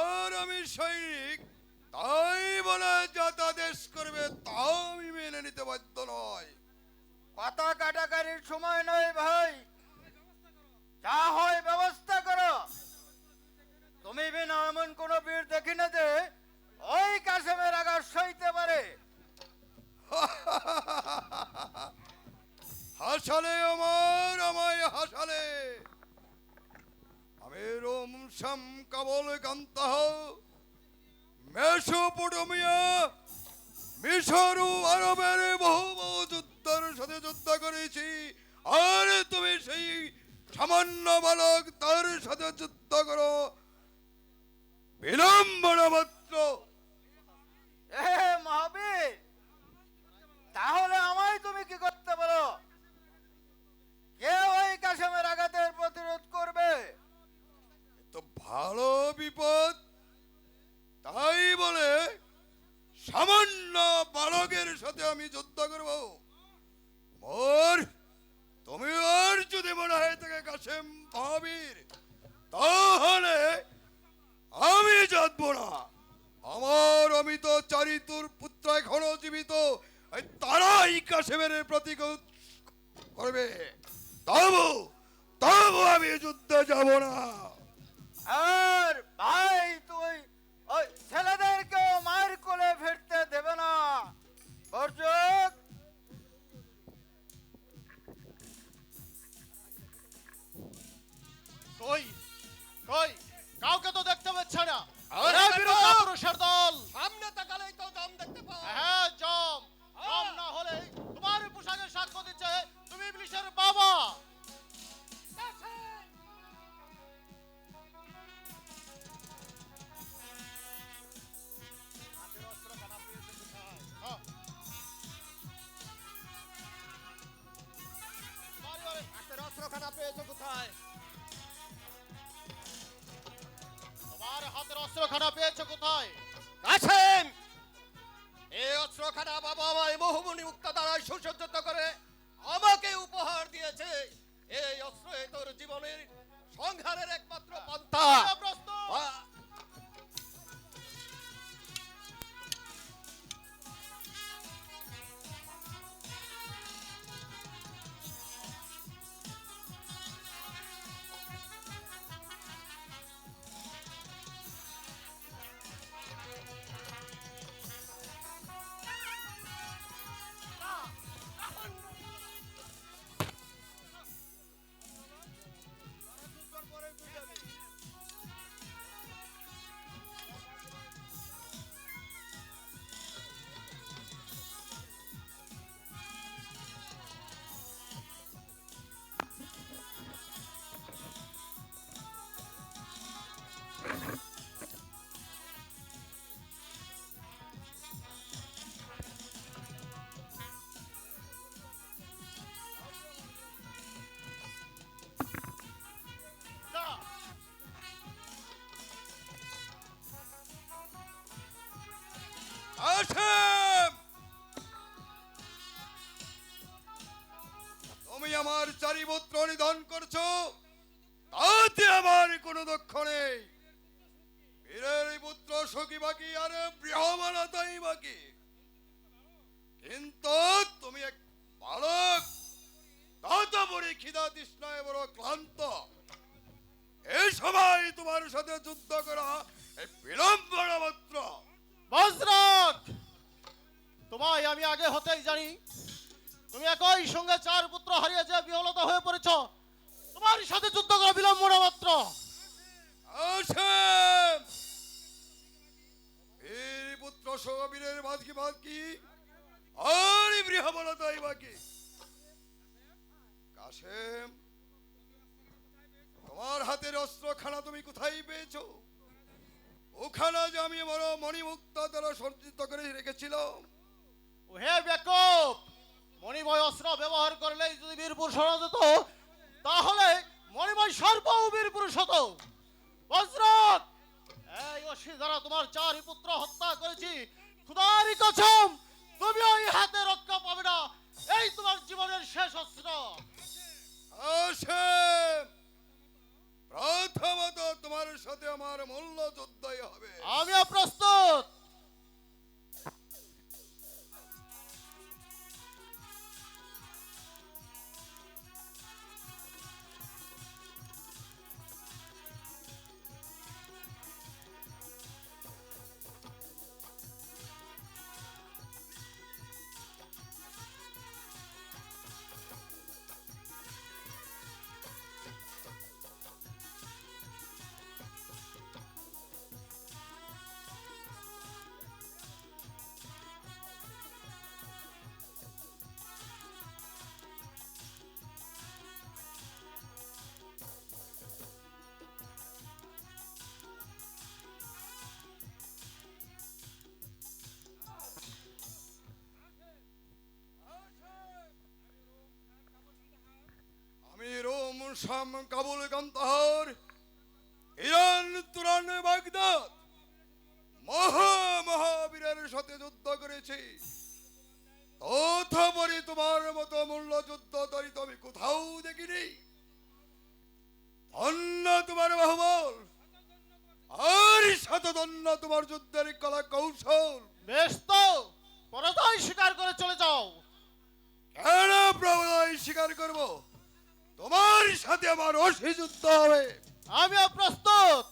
আর আমি সৈনিক, তাই বলে যাতাদেশ করবে তা আমি মেনে নিতে বাধ্য নয়। কথা কাটাকাটির সময় নয় ভাই, যা হয় ব্যবস্থা করো। তুমি বিনা এমন কোন বীর দেখি না যে ওই কাসেমের আঘাত সইতে পারে। হাসালে আমায় হাসালে। আমি রোম শাম কাবল কান্তাহ মেসোপটেমিয়া মিশর ও আরবের বহু বহু যুদ্ধের সাথে যুদ্ধ করেছি, আর তুমি সেই সামান্য বালক তার সাথে যুদ্ধ করো বিলম্বনা মাত্র। এ মহাবীর, তাহলে আমায় তুমি কি করতে বলো? কে ওই কাসেমের আঘাতের প্রতিরোধ করবে? তো ভালো বিপদ, তাই বলে সামান্য বালকের সাথে আমি যুদ্ধ করব? মোর তুমি আর যদি মনে হয় থাকে কাসেম মহাবীর, তাহলে আমি যাবো না। আমার অমিত চারিতুর পুত্র এখনো জীবিত, তারাই কাসেমের প্রতিরোধ করবে। তবু তবু আমি যুদ্ধে যাব না। আর ভাই, তুই ওই ছেলেদেরকেও মায়ের কোলে ফিরতে দেবে না। বর্জক, কই কই কাউকে তো দেখতে পাচ্ছে না। আরে ওরা বেটা! বিরোধী পুরুষের দল। সামনে তাকালেই তো দম দেখতে পাও। হ্যাঁ, জম জম না হলে তোমার পোশাকে সাক্ষ্য দিচ্ছে তুমি ইবলিশের বাবা। হ্যাঁ। বাড়ি বাড়ি। হাতের অস্ত্রখানা পেয়েছো কোথায়? তোমার হাতের অস্ত্রখানা পেয়েছো কোথায়? কাসেম, এই অস্ত্রখানা বাবা আমায় বহুমুনি মুক্ত দ্বারা সুসজ্জিত করে আমাকে উপহার দিয়েছে। এই অস্ত্র তোর জীবনের সংহারের একমাত্র পন্থা। আমরা প্রস্তুত। যা। কাসেম, তুমি আমার চারি পুত্র নিধন করছো, তাতে আমার কোনো দুঃখ নেই। বীরের পুত্র সখী বাকি আর বৃহমালা তাই বাকি, কিন্তু তুমি এক বালক, ততপরি খিদা তৃষ্ণায় বড় ক্লান্ত। এই সময় তোমার সাথে যুদ্ধ করা এই বিলম্বনা মাত্র। বজ্রক, তোমায় আমি আগে হতেই জানি। তুমি একই সঙ্গে চার পুত্র হারিয়ে যে বিহলতা হয়ে পড়েছ, তোমার সাথে যুদ্ধ করা বিলম্বনা মাত্র। কাসেম, বীর পুত্র সহ বীরের বাকি বাকি আর বৃহমালা তাই বাকি। কাসেম, তোমার হাতের অস্ত্রখানা তুমি কোথায় পেয়েছো? ওখানে যে আমি বড় মণিমুক্তা দ্বারা সজ্জিত করে রেখেছিলাম। হে বেকুব, মণিময় অস্ত্র ব্যবহার করলেই যদি বীর পুরুষ হওয়া যেত, তাহলে মণিময় সর্ব বীর পুরুষ হতো। বজ্রক, এই অশ্বিন দ্বারা তোমার চারি পুত্র হত্যা করেছি। খুদারি কসম, তুমি ওই হাতে রক্ষা পাবে না। এই তোমার জীবনের শেষ অস্ত্র। কাসেম, প্রথমত তোমার সাথে আমার মূল্য যুদ্ধই হবে। আমিও প্রস্তুত। আমি রোম শাম কাবুল গান্ধার ইরান তুরান বাগদাদ মহাবীরের সাথে যুদ্ধ করেছি, তথাপরি তোমার মতো মূল্য যুদ্ধ তরি আমি কোথাও দেখিনি। ধন্য তোমার বাহুবল, আর শতধন্য তোমার যুদ্ধের কলা কৌশল। বেশ তো, পরাজয় স্বীকার করে চলে যাও। কেন প্রবলয় স্বীকার করব? তোমার সাথে আমার অসি যুদ্ধ হবে। আমিও প্রস্তুত।